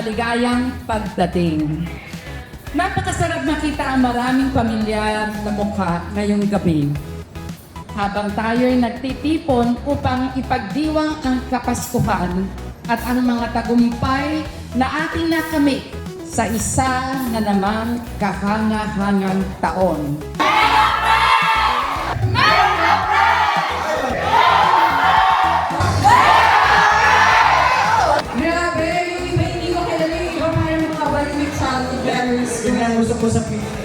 maligayang pagdating. Napakasarap makita ang maraming pamilyar na mukha ngayong gabi. Habang tayo'y nagtitipon upang ipagdiwang ang Kapaskuhan at ang mga tagumpay na ating nakamit sa isa na namang kahanga-hangang taon. Usap ko sa pili.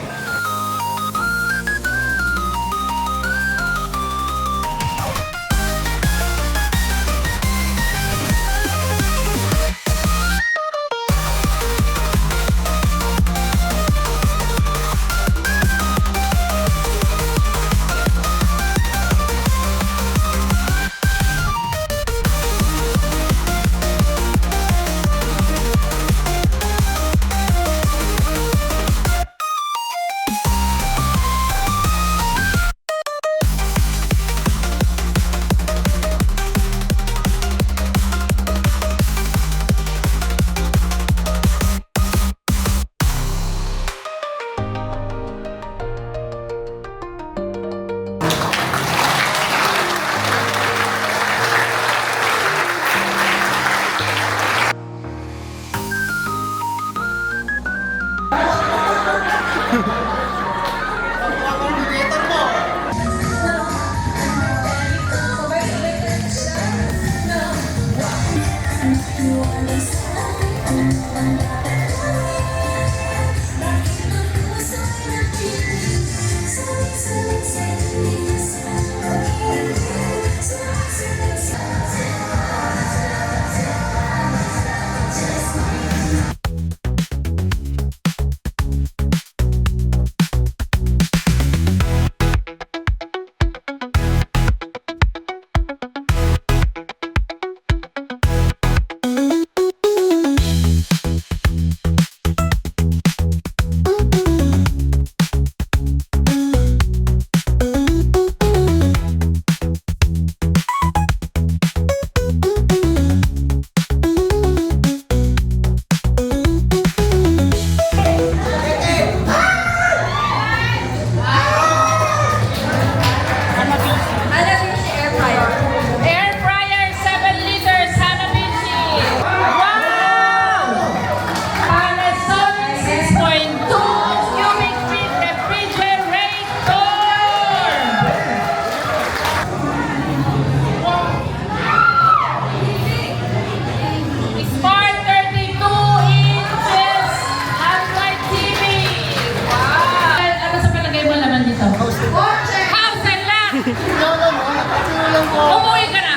Umuwi ka na!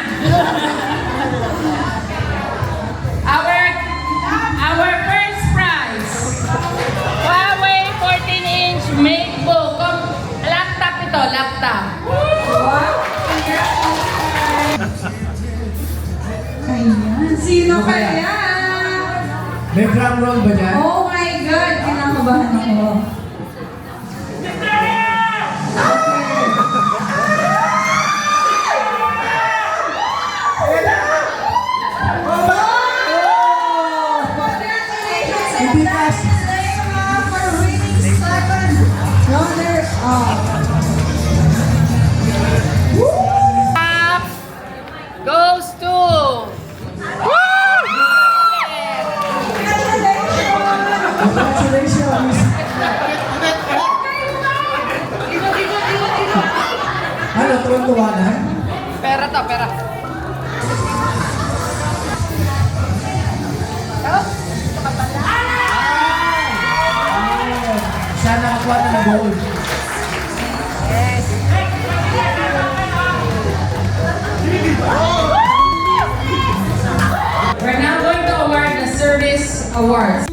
Our first prize, Huawei 14-inch MateBook. Laptop ito, laptop. Ayan, sino kaya? May drum roll ba dyan? Oh my God, kinakabahan ako. Goes to... Congratulations! Ano, tuwan-tuwa na? Pera to, pera. Siya nakakuha na ng gold. Yes. We're now going to award the service awards.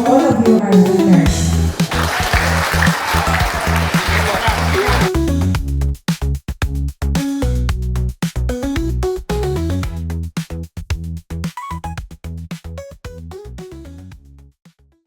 all of you are winners.